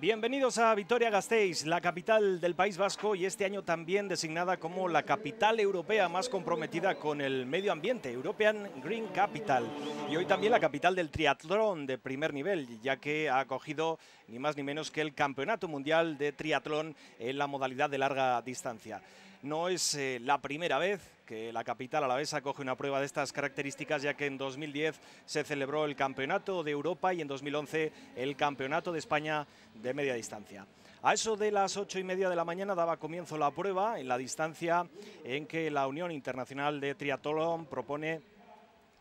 Bienvenidos a Vitoria-Gasteiz, la capital del País Vasco y este año también designada como la capital europea más comprometida con el medio ambiente, European Green Capital. Y hoy también la capital del triatlón de primer nivel, ya que ha acogido ni más ni menos que el Campeonato Mundial de Triatlón en la modalidad de larga distancia. No es la primera vez que la capital alavesa acoge una prueba de estas características, ya que en 2010 se celebró el Campeonato de Europa y en 2011 el Campeonato de España de media distancia. A eso de las 8:30 de la mañana daba comienzo la prueba en la distancia en que la Unión Internacional de Triatlón propone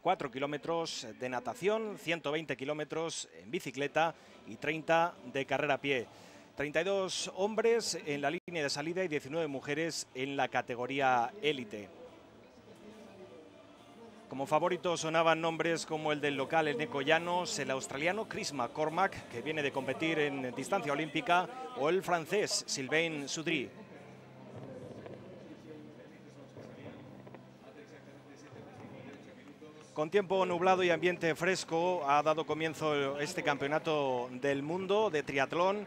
4 kilómetros de natación, 120 kilómetros en bicicleta y 30 de carrera a pie. 32 hombres en la línea de salida y 19 mujeres en la categoría élite. Como favoritos sonaban nombres como el del local Eneco Llanos, el australiano Chris McCormack, que viene de competir en distancia olímpica, o el francés Sylvain Soudry. Con tiempo nublado y ambiente fresco ha dado comienzo este campeonato del mundo de triatlón,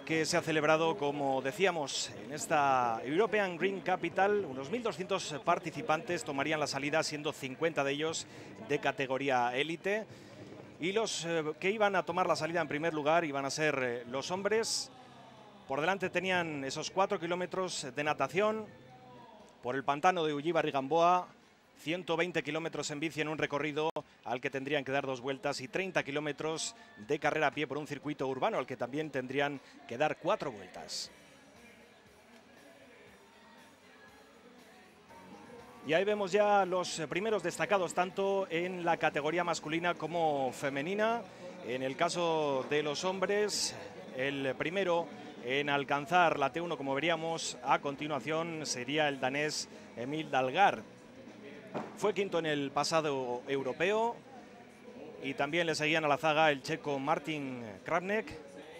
que se ha celebrado, como decíamos, en esta European Green Capital. Unos 1.200 participantes tomarían la salida, siendo 50 de ellos de categoría élite. Y los que iban a tomar la salida en primer lugar iban a ser los hombres. Por delante tenían esos 4 kilómetros de natación por el pantano de Ullíbar-Gamboa, 120 kilómetros en bici en un recorrido al que tendrían que dar 2 vueltas y 30 kilómetros de carrera a pie por un circuito urbano al que también tendrían que dar 4 vueltas. Y ahí vemos ya los primeros destacados tanto en la categoría masculina como femenina. En el caso de los hombres, el primero en alcanzar la T1, como veríamos a continuación, sería el danés Emil Dalgaard. Fue quinto en el pasado europeo y también le seguían a la zaga el checo Martin Kravnek,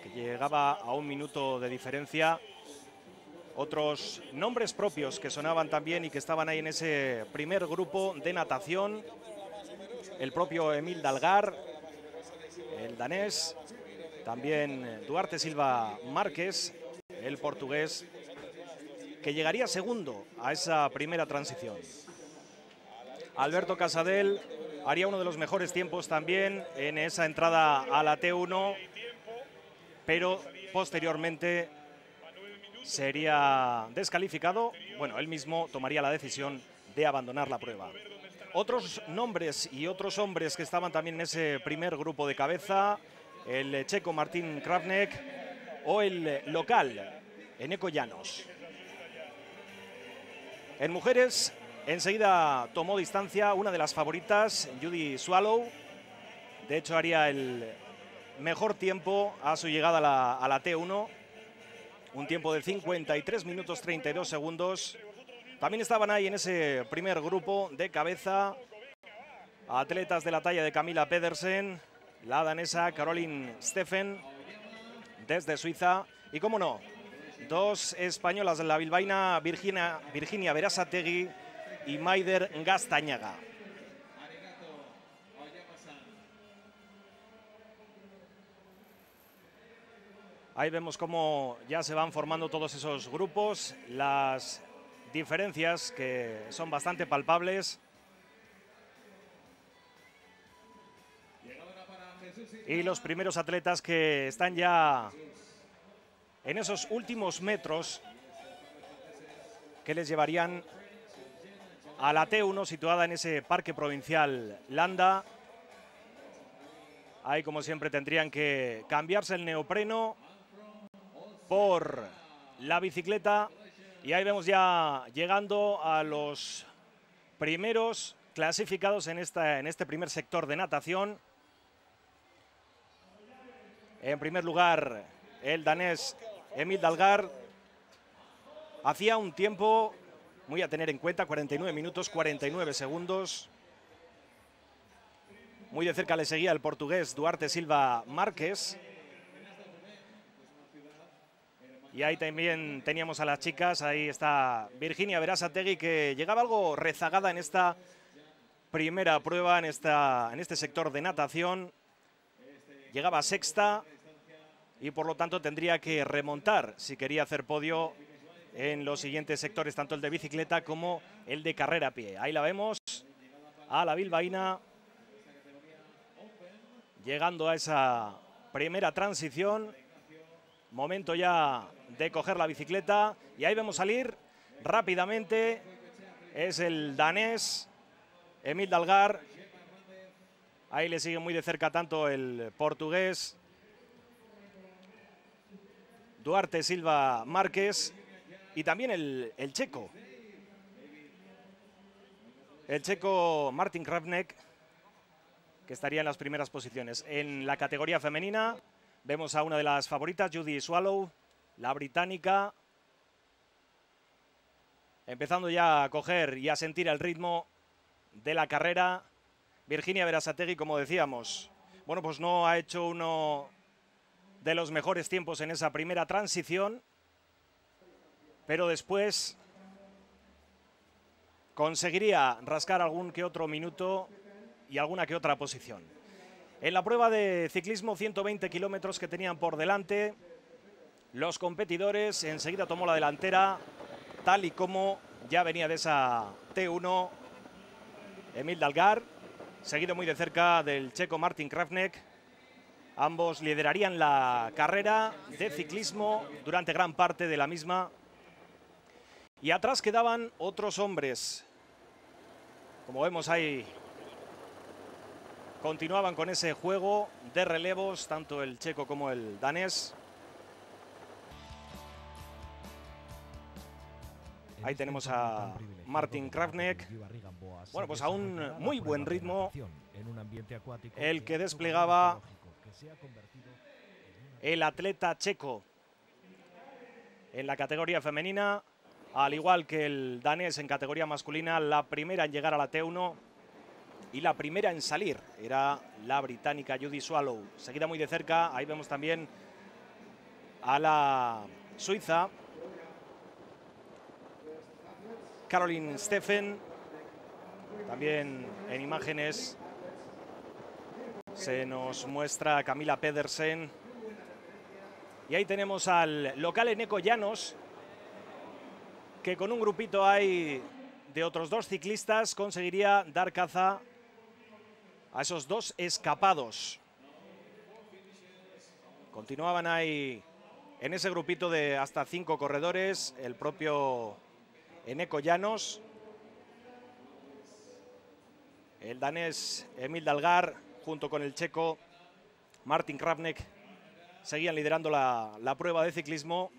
que llegaba a 1 minuto de diferencia. Otros nombres propios que sonaban también y que estaban ahí en ese primer grupo de natación: el propio Emil Dalgaard, el danés, también Duarte Silva Márquez, el portugués, que llegaría segundo a esa primera transición. Alberto Casadel haría uno de los mejores tiempos también en esa entrada a la T1, pero posteriormente sería descalificado. Bueno, él mismo tomaría la decisión de abandonar la prueba. Otros nombres y otros hombres que estaban también en ese primer grupo de cabeza: el checo Martin Kravnek o el local Eneco Llanos. En mujeres, enseguida tomó distancia una de las favoritas, Judy Swallow. De hecho, haría el mejor tiempo a su llegada a la T1. Un tiempo de 53 minutos 32 segundos. También estaban ahí en ese primer grupo de cabeza atletas de la talla de Camilla Pedersen, la danesa Caroline Steffen desde Suiza. Y, cómo no, 2 españolas, la bilbaína Virginia Berasategui y Maider Gaztañaga. Ahí vemos cómo ya se van formando todos esos grupos, las diferencias que son bastante palpables. Y los primeros atletas que están ya en esos últimos metros que les llevarían a la T1, situada en ese parque provincial Landa. Ahí, como siempre, tendrían que cambiarse el neopreno por la bicicleta. Y ahí vemos ya llegando a los primeros clasificados en este primer sector de natación. En primer lugar, el danés Emil Dalgaard. Hacía un tiempo muy a tener en cuenta, 49 minutos 49 segundos. Muy de cerca le seguía el portugués Duarte Silva Márquez. Y ahí también teníamos a las chicas. Ahí está Virginia Berasategui, que llegaba algo rezagada en esta primera prueba, en este sector de natación. Llegaba sexta. y por lo tanto tendría que remontar si quería hacer podio en los siguientes sectores, tanto el de bicicleta como el de carrera a pie. Ahí la vemos a la bilbaína llegando a esa primera transición. Momento ya de coger la bicicleta y ahí vemos salir rápidamente. Es el danés Emil Dalgar. Ahí le sigue muy de cerca tanto el portugués Duarte Silva Márquez y también el checo. El checo Martin Kravnek, que estaría en las primeras posiciones. En la categoría femenina vemos a una de las favoritas, Judy Swallow, la británica, empezando ya a coger y a sentir el ritmo de la carrera. Virginia Berasategui, como decíamos, bueno, pues no ha hecho uno de los mejores tiempos en esa primera transición, pero después conseguiría rascar algún que otro minuto y alguna que otra posición. En la prueba de ciclismo, 120 kilómetros que tenían por delante, los competidores enseguida tomó la delantera, tal y como ya venía de esa T1 Emil Dalgar, seguido muy de cerca del checo Martin Kravnek. Ambos liderarían la carrera de ciclismo durante gran parte de la misma. Y atrás quedaban otros hombres. Como vemos ahí, continuaban con ese juego de relevos, tanto el checo como el danés. Ahí tenemos a Martin Kravnek. Bueno, pues a un muy buen ritmo el que desplegaba el atleta checo en la categoría femenina, al igual que el danés en categoría masculina. La primera en llegar a la T1 y la primera en salir era la británica Judy Swallow, seguida muy de cerca. Ahí vemos también a la suiza Caroline Steffen. También en imágenes se nos muestra Camila Pedersen. Y ahí tenemos al local Eneko Llanos, que con un grupito ahí de otros dos ciclistas conseguiría dar caza a esos dos escapados. Continuaban ahí en ese grupito de hasta 5 corredores el propio Eneko Llanos, el danés Emil Dalgar junto con el checo Martin Kravnek seguían liderando la prueba de ciclismo.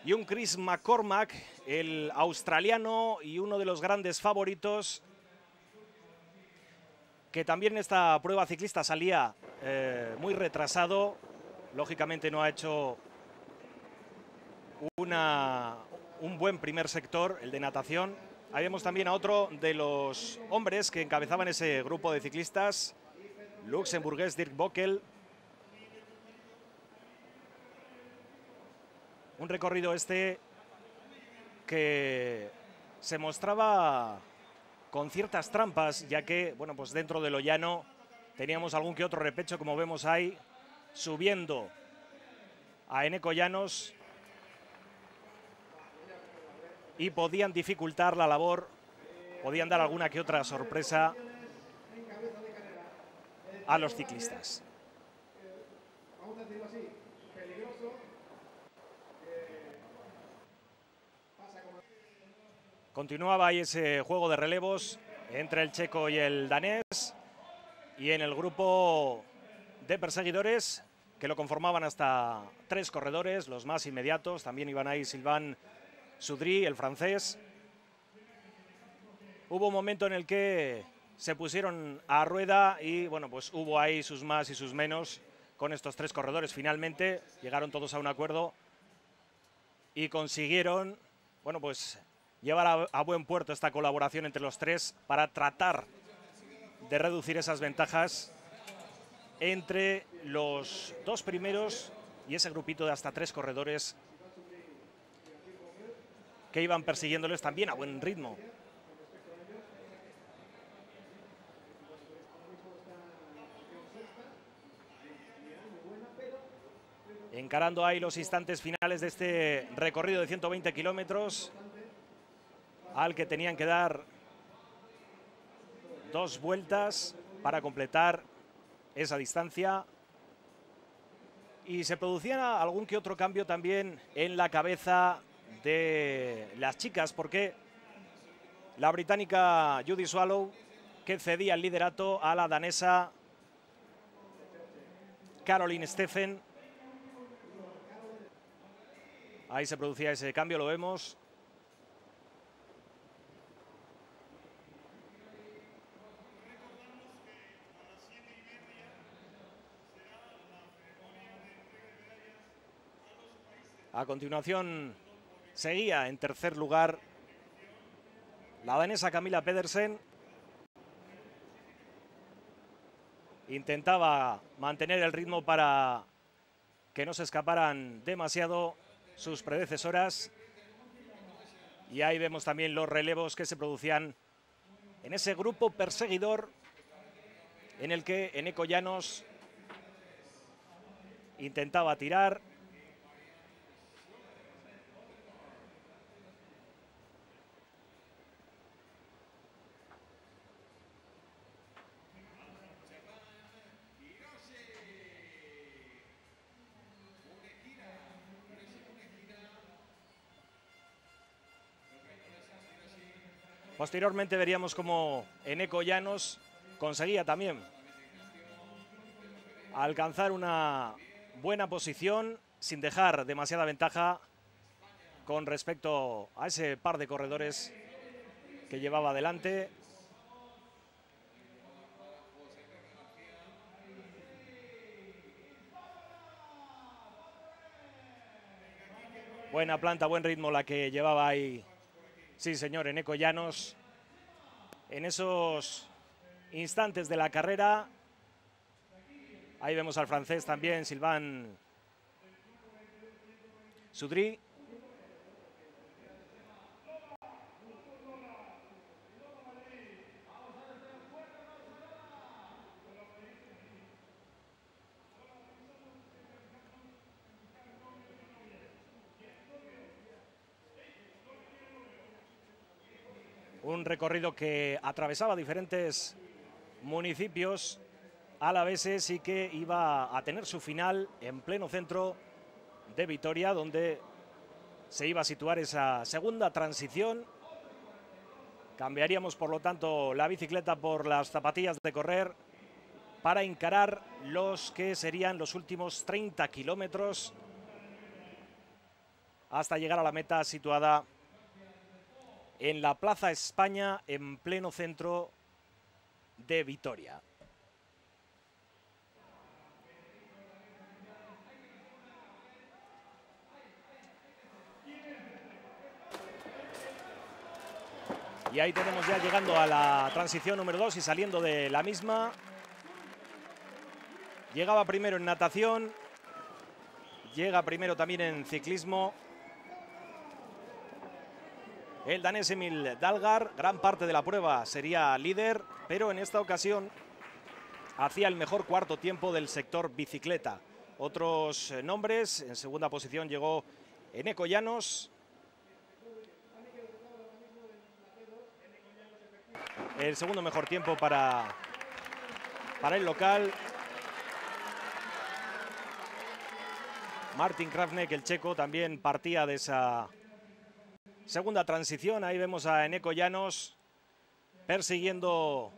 Y un Chris McCormack, el australiano y uno de los grandes favoritos, que también en esta prueba ciclista salía muy retrasado. Lógicamente no ha hecho un buen primer sector, el de natación. Ahí vemos también a otro de los hombres que encabezaban ese grupo de ciclistas, luxemburgués Dirk Bockel. Un recorrido este que se mostraba con ciertas trampas, ya que, bueno, pues dentro de lo llano teníamos algún que otro repecho, como vemos ahí, subiendo a Eneko Llanos, y podían dificultar la labor, podían dar alguna que otra sorpresa a los ciclistas. Continuaba ahí ese juego de relevos entre el checo y el danés, y en el grupo de perseguidores, que lo conformaban hasta 3 corredores, los más inmediatos. También iban ahí Sylvain Soudry, el francés. Hubo un momento en el que se pusieron a rueda y, bueno, pues hubo ahí sus más y sus menos con estos 3 corredores. Finalmente llegaron todos a un acuerdo y consiguieron, bueno, pues llevar a buen puerto esta colaboración entre los 3 para tratar de reducir esas ventajas entre los 2 primeros y ese grupito de hasta 3 corredores que iban persiguiéndoles también a buen ritmo. encarando ahí los instantes finales de este recorrido de 120 kilómetros, al que tenían que dar 2 vueltas para completar esa distancia. Y se producía algún que otro cambio también en la cabeza de las chicas, porque la británica Judy Swallow, que cedía el liderato a la danesa Caroline Steffen. Ahí se producía ese cambio, lo vemos. A continuación seguía en tercer lugar la danesa Camilla Pedersen. Intentaba mantener el ritmo para que no se escaparan demasiado sus predecesoras. Y ahí vemos también los relevos que se producían en ese grupo perseguidor en el que Eneko Llanos intentaba tirar. Posteriormente veríamos cómo Eneko Llanos conseguía también alcanzar una buena posición sin dejar demasiada ventaja con respecto a ese par de corredores que llevaba adelante. Buena planta, buen ritmo la que llevaba ahí, sí señor, Eneko Llanos. En esos instantes de la carrera, ahí vemos al francés también, Sylvain Soudry. Un recorrido que atravesaba diferentes municipios alaveses y que iba a tener su final en pleno centro de Vitoria, donde se iba a situar esa segunda transición. Cambiaríamos, por lo tanto, la bicicleta por las zapatillas de correr para encarar los que serían los últimos 30 kilómetros hasta llegar a la meta situada en la Plaza España, en pleno centro de Vitoria. Y ahí tenemos ya llegando a la transición número 2 y saliendo de la misma. Llegaba primero en natación, llega primero también en ciclismo el danés Emil Dalgaard. Gran parte de la prueba sería líder, pero en esta ocasión hacía el mejor cuarto tiempo del sector bicicleta. Otros nombres, en segunda posición llegó Eneko Llanos. El segundo mejor tiempo para el local. Martin Kravnek, el checo, también partía de esa segunda transición. Ahí vemos a Eneko Llanos persiguiendo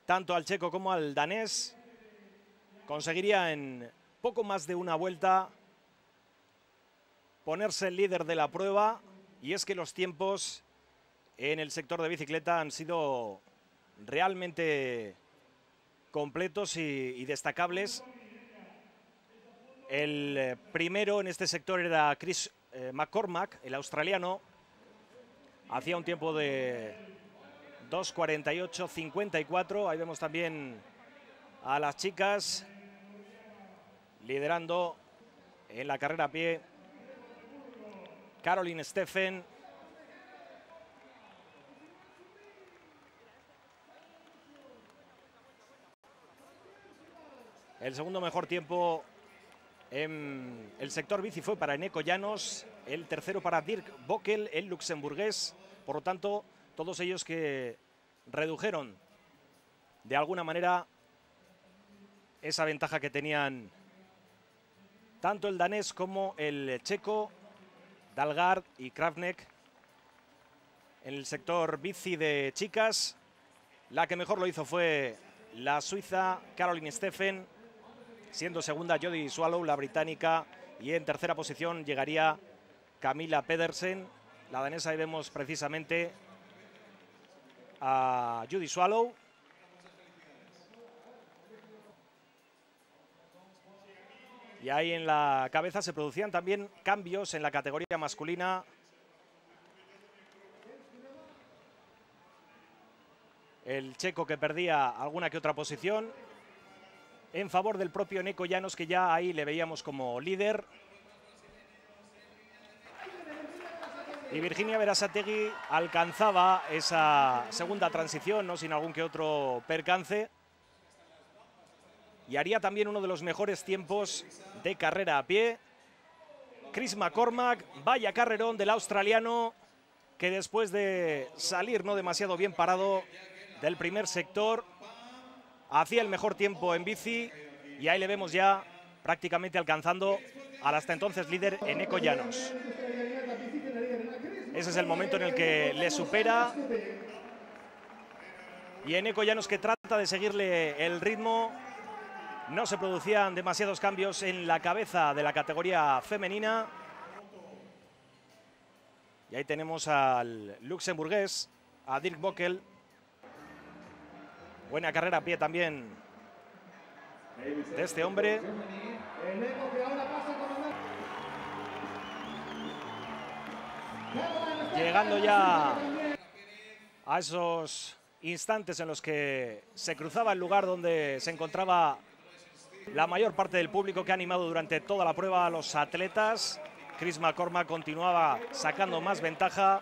tanto al checo como al danés. Conseguiría en poco más de una vuelta ponerse el líder de la prueba. Y es que los tiempos en el sector de bicicleta han sido realmente completos y destacables. El primero en este sector era Chris McCormack, el australiano. Hacía un tiempo de 2:48:54. Ahí vemos también a las chicas liderando en la carrera a pie. Caroline Steffen. El segundo mejor tiempo En el sector bici fue para Eneko Llanos, el tercero para Dirk Bockel, el luxemburgués. Por lo tanto, todos ellos que redujeron de alguna manera esa ventaja que tenían tanto el danés como el checo, Dalgaard y Kravnek. En el sector bici de chicas, la que mejor lo hizo fue la suiza Caroline Steffen, siendo segunda Jodi Swallow, la británica, y en tercera posición llegaría Camilla Pedersen, la danesa. Ahí vemos precisamente a Jodi Swallow. Y ahí en la cabeza se producían también cambios en la categoría masculina. El checo que perdía alguna que otra posición en favor del propio Eneko Llanos, que ya ahí le veíamos como líder. Y Virginia Berasategui alcanzaba esa segunda transición, no sin algún que otro percance. Y haría también uno de los mejores tiempos de carrera a pie. Chris McCormack, vaya carrerón del australiano, que después de salir no demasiado bien parado del primer sector, hacía el mejor tiempo en bici, y ahí le vemos ya prácticamente alcanzando al hasta entonces líder Eneko Llanos. Ese es el momento en el que le supera, y Eneko Llanos, que trata de seguirle el ritmo. No se producían demasiados cambios en la cabeza de la categoría femenina. Y ahí tenemos al luxemburgués, a Dirk Bockel. Buena carrera a pie también de este hombre. Llegando ya a esos instantes en los que se cruzaba el lugar donde se encontraba la mayor parte del público que ha animado durante toda la prueba a los atletas. Chris McCormack continuaba sacando más ventaja.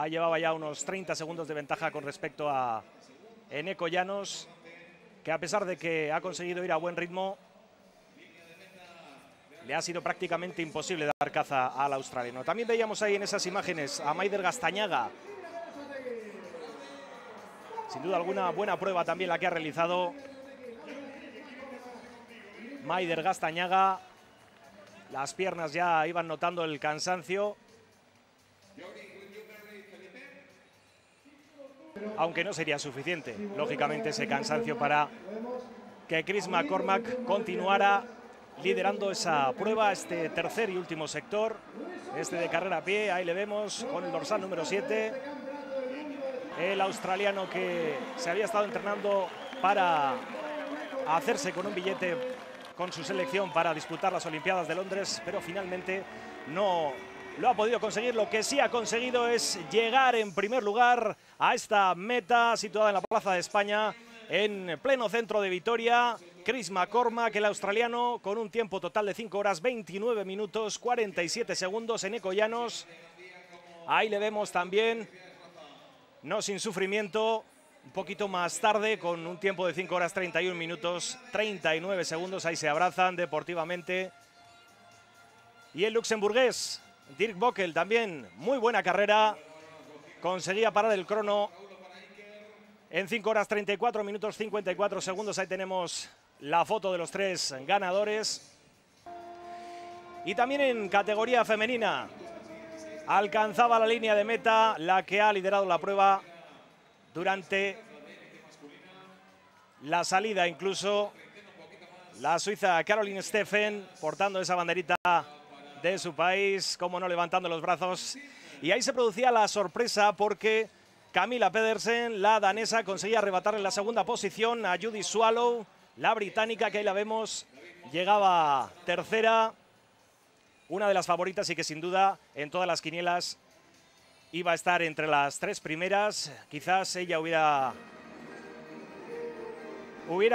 Llevaba ya unos 30 segundos de ventaja con respecto a Eneko Llanos, que a pesar de que ha conseguido ir a buen ritmo, le ha sido prácticamente imposible dar caza al australiano. También veíamos ahí en esas imágenes a Maider Gastañaga. Sin duda alguna, buena prueba también la que ha realizado Maider Gastañaga. Las piernas ya iban notando el cansancio, aunque no sería suficiente, lógicamente, ese cansancio para que Chris McCormack continuara liderando esa prueba, este tercer y último sector, este de carrera a pie. Ahí le vemos con el dorsal número 7, el australiano que se había estado entrenando para hacerse con un billete con su selección para disputar las Olimpiadas de Londres, pero finalmente no lo ha podido conseguir. Lo que sí ha conseguido es llegar en primer lugar a esta meta situada en la Plaza de España, en pleno centro de Vitoria. Chris McCormack, el australiano, con un tiempo total de 5 horas 29 minutos 47 segundos. Eneko Llanos, ahí le vemos también, no sin sufrimiento, un poquito más tarde, con un tiempo de 5 horas 31 minutos 39 segundos. Ahí se abrazan deportivamente. Y el luxemburgués Dirk Bockel también, muy buena carrera. Conseguía parar el crono en 5 horas 34 minutos 54 segundos. Ahí tenemos la foto de los tres ganadores. Y también en categoría femenina alcanzaba la línea de meta la que ha liderado la prueba durante la salida, incluso la suiza Caroline Steffen, portando esa banderita de su país, como no, levantando los brazos. Y ahí se producía la sorpresa, porque Camilla Pedersen, la danesa, conseguía arrebatarle la segunda posición a Jodi Swallow, la británica, que ahí la vemos, llegaba tercera, una de las favoritas y que sin duda en todas las quinielas iba a estar entre las tres primeras. Quizás ella hubiera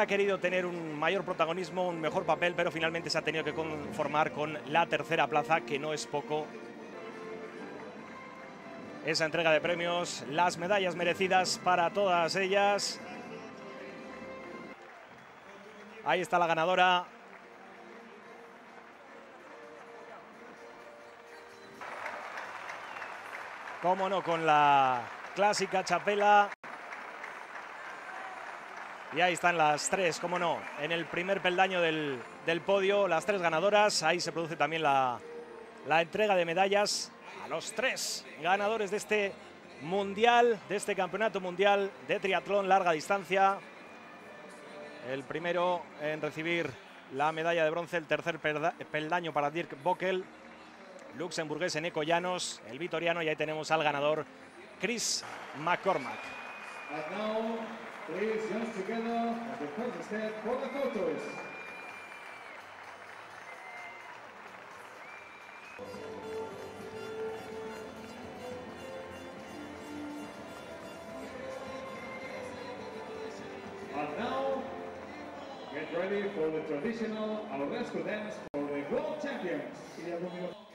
querido tener un mayor protagonismo, un mejor papel, pero finalmente se ha tenido que conformar con la tercera plaza, que no es poco. Esa entrega de premios, las medallas merecidas para todas ellas. Ahí está la ganadora, Cómo no, con la clásica chapela. Y ahí están las tres, cómo no, en el primer peldaño del podio, las tres ganadoras. Ahí se produce también la entrega de medallas a los tres ganadores de este mundial, de este campeonato mundial de triatlón larga distancia. El primero en recibir la medalla de bronce, el tercer peldaño para Dirk Bockel, luxemburgués Eneko Llanos, el vitoriano, y ahí tenemos al ganador Chris McCormack. Please join together at the front step for the photos. And now, get ready for the traditional Alresco dance for the world champions.